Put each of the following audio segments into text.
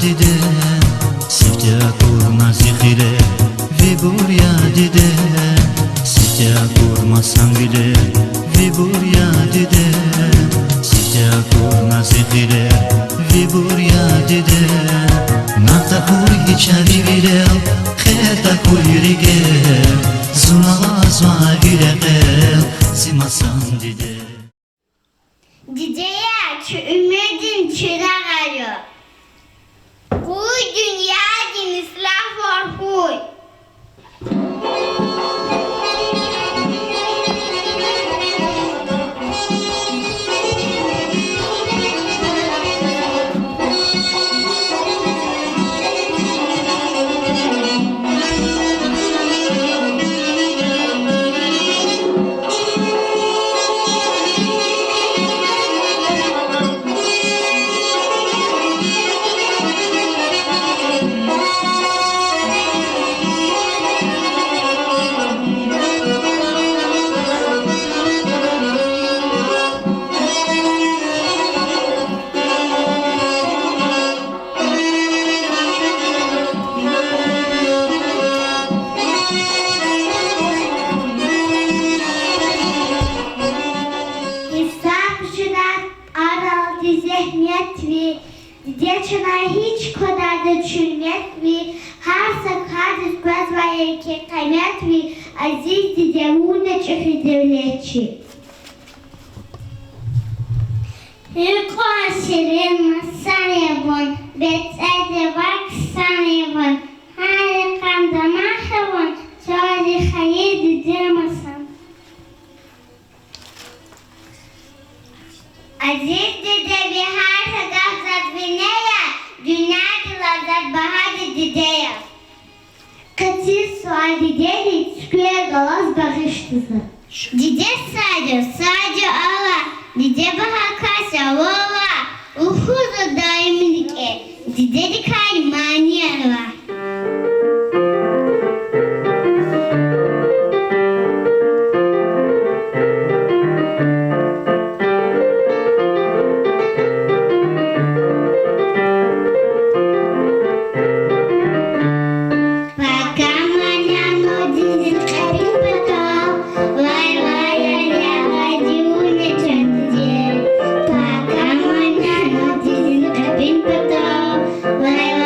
dide Sifte kurma zikire Vibur ya dide Sifte kurmasan bile Vibur ya dide Sifte kurma zikire Vibur ya dide Nata kur içeri bile Kheta kuyrige Zuna zva girege Simasan dide Dideye ümidin çırak arıyor. Kuy dünya din ıslah var kuy. Дівчина гічко даде чунєтві, харса кадис безває кекаметві, а зізді дявуне чохидевлечі. Рюко сирен масаревон, бецеде ваксаневон, харикан дамахевон, созі хаєди демасан. Aziz dede bir her sadaf zadvineya, dünya dilazat bahadi dideya. Katil sual dideli, çıkıyor galaz bakıştısı. Dide sadece Allah, dide baha kasa valla, uhuzu daimilik dide dikay maniyer var. When I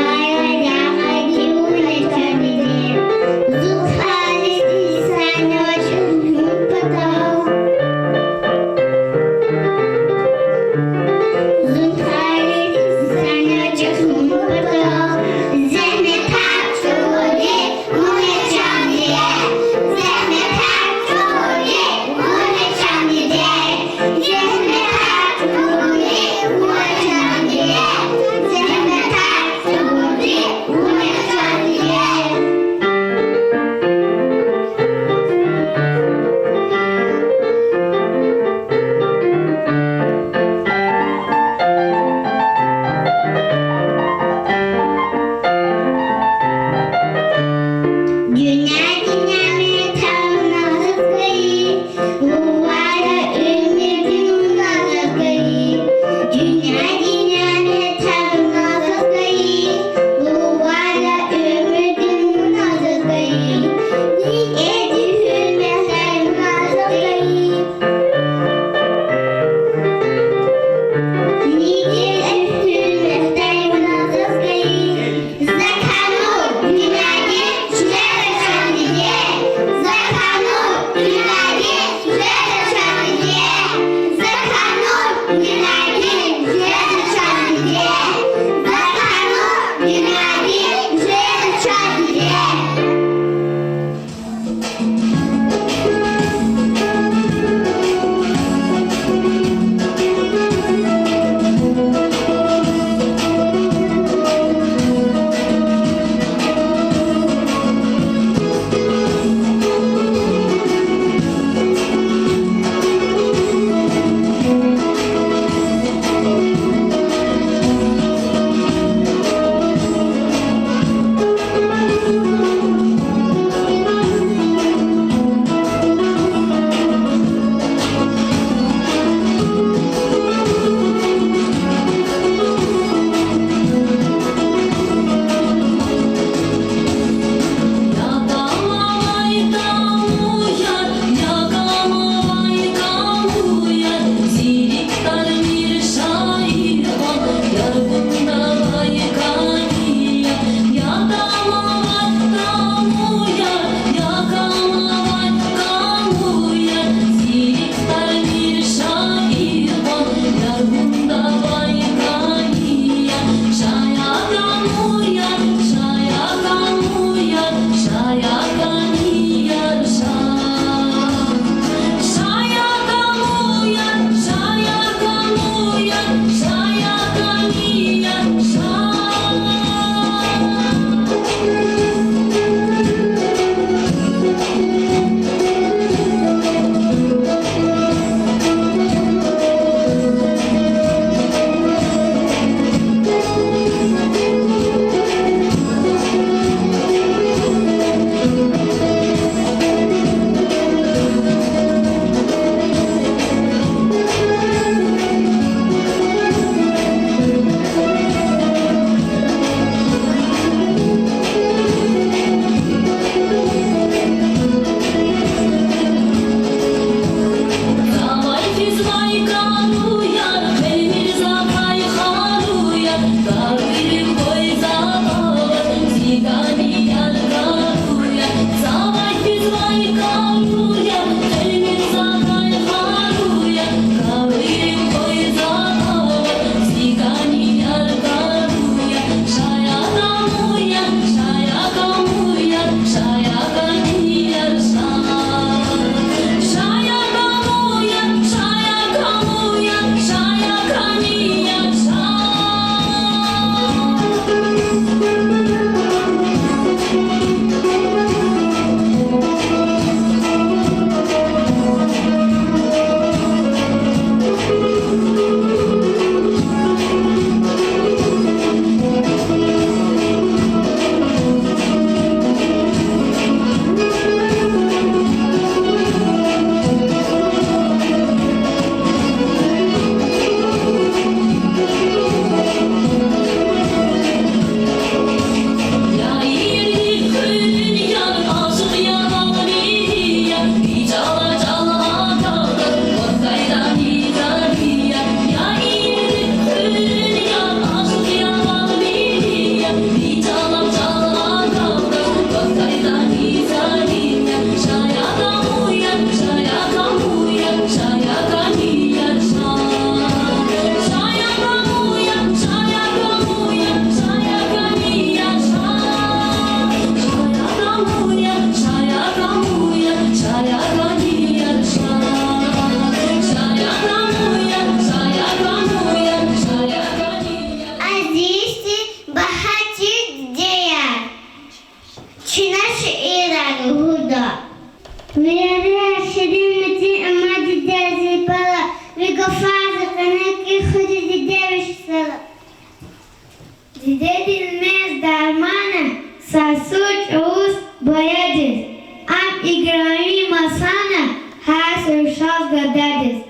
Сосуд уз боядис. Ам играми масана хас ушав гададис.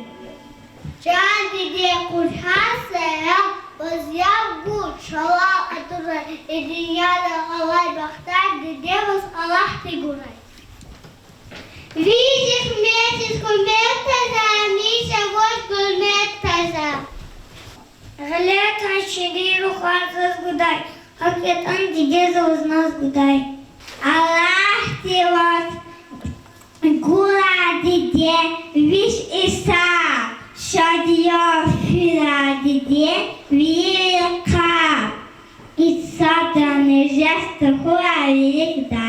Чан диде курхасая возяв гуд шалал атура идиньяда алай бахтар диде вас Аллах тигурай. Визих метис куметтаза миша вос гулметтаза. Галет хашириру хазас гудай. Hakikaten diyeceğiz ağzınız gıday. Allah diyor, kula diye, viş isa, şadiyor fira diye, vilka. İsa danıcastı hua vilikda.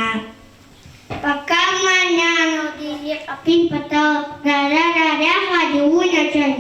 Пока маняну диye kapin patao, ra hadi uya çayı.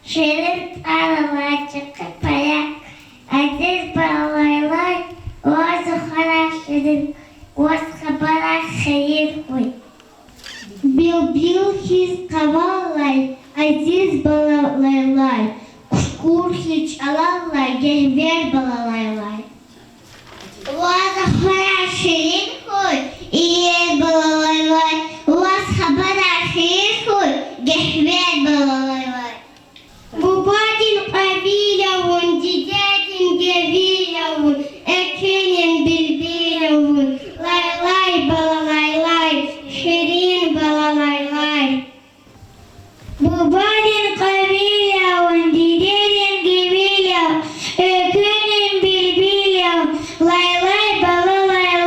Şirin aralar çıkıp ayak, aziz bağlaylar, oğazı haraşırın, oğaz kabara hayır koy. Bil his kavallar, aziz bağlaylar, kuşkur hiç alallar, gehber bağlaylar. Oğazı haraşırın koy, iyi bağlaylar, oğaz kabara hayır koy, gehber bağlaylar. Mubadin kabilevun, cidadin gevilevun, ekenin bilbilevun, lay balalaylar, şirin balalaylar. Mubadin kabilevun, cidadin gevilevun, ekenin bilbilevun, lay balalaylar.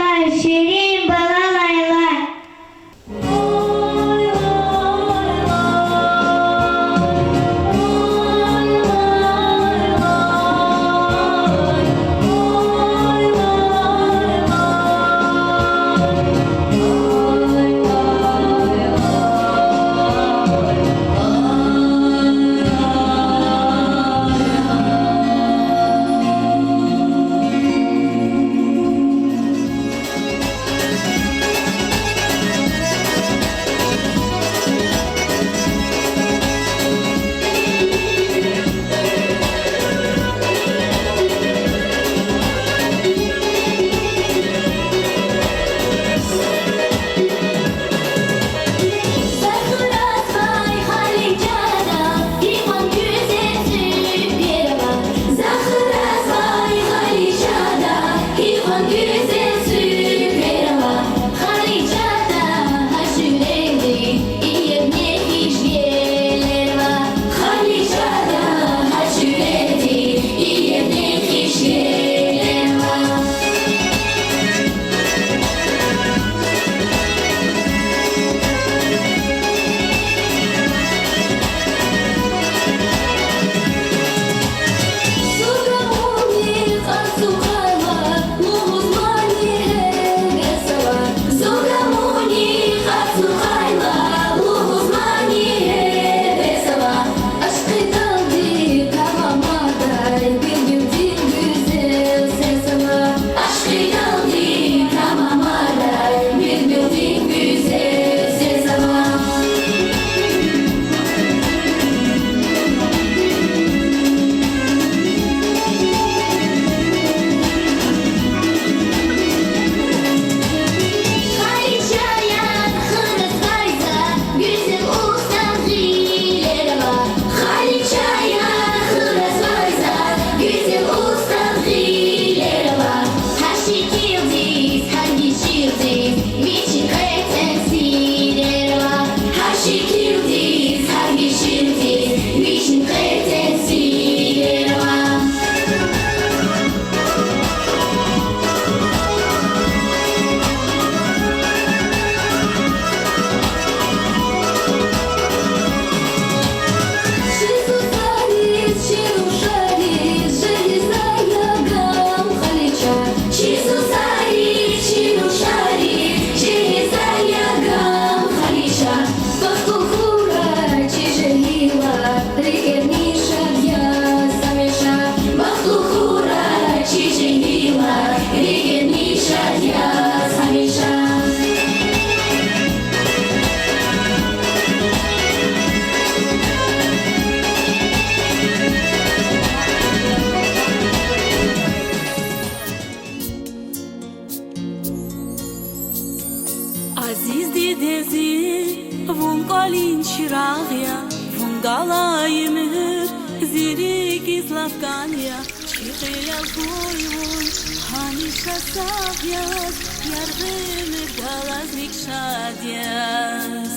قالين شراغيا فنقالا يمهر زيري كيسلافكانيا شيخي الكويون هاني شاسافياس يرغم الغالازليك شادياس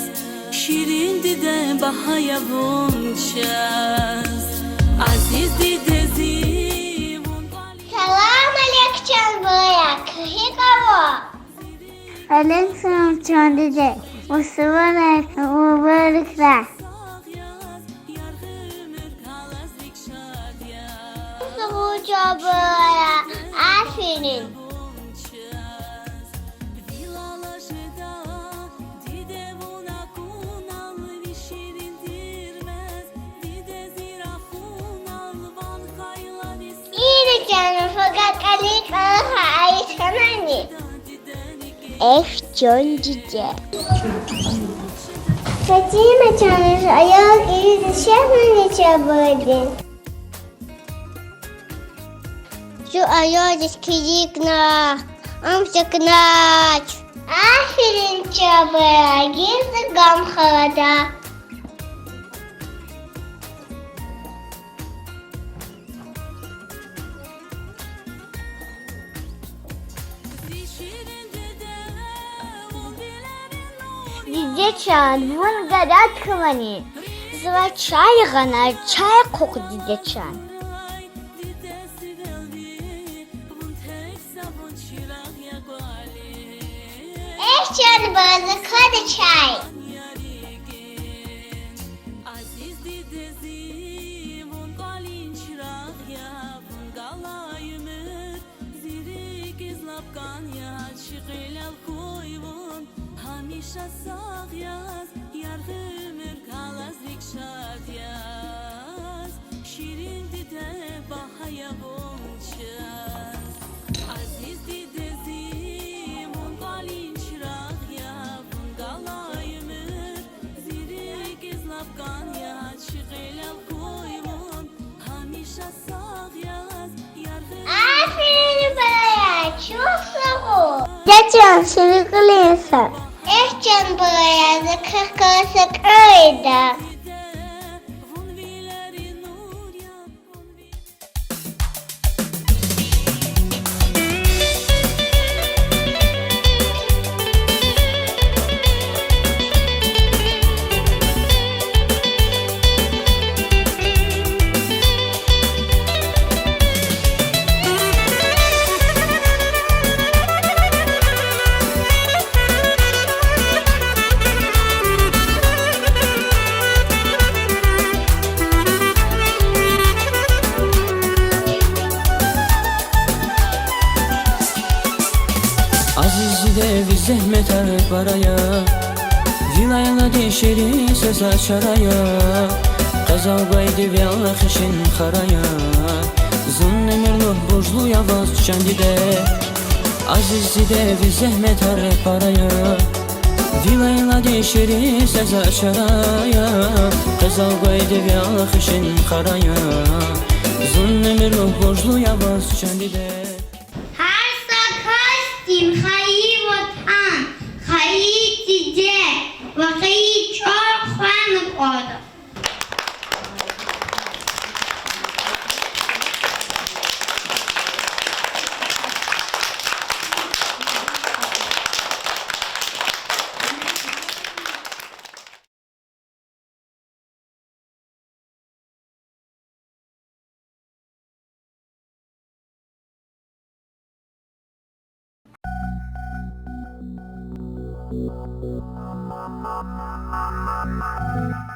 شيرين ديده بحايا بونشاس عزيز ديده زيون Salam aleyküm bırak. Hikavo. Aleyküm çandide. Usuvana ubarıkla. Usuvuca bırak. Aferin. İyi canım fakat Ali Karaha Ayşen anne. Efcan cice. Fatime canım ayağı geri düşermeni çabırdı. Şu ayağı düşkücükna. Amcaknaç. Aferin çabıra. Girdi gam havada. Дидечан, вон горят хвани. Звать чай гана, чай кок дидечан. Чан bazı kadı çay. همیشه ساقیاز یارغمر کالازلیک شادیاز شیرین دیده با حیوانچاز عزیز دیده زیمون قالین چراغ یا بونگالایمر زیری گزلافگان یا شغل القویمون همیشه ساقیاز یارغمر Aferin buraya, çok sağ ol. Geçen seni kılıyorsun. Efcan buraya, kırkası köyde. Azizde bir zahmet arık baraya Vilayla deşeri söz açaraya Qazav qaydı ve alakışın xaraya Zun emirluh borçlu yavaz çandide Azizde bir zahmet arık baraya Vilayla deşeri söz açaraya Qazav qaydı ve alakışın xaraya Zun emirluh borçlu yavaz çandide هستیم خیلی وطن خیلی دیده و خیلی چار خوان قادا Thank you.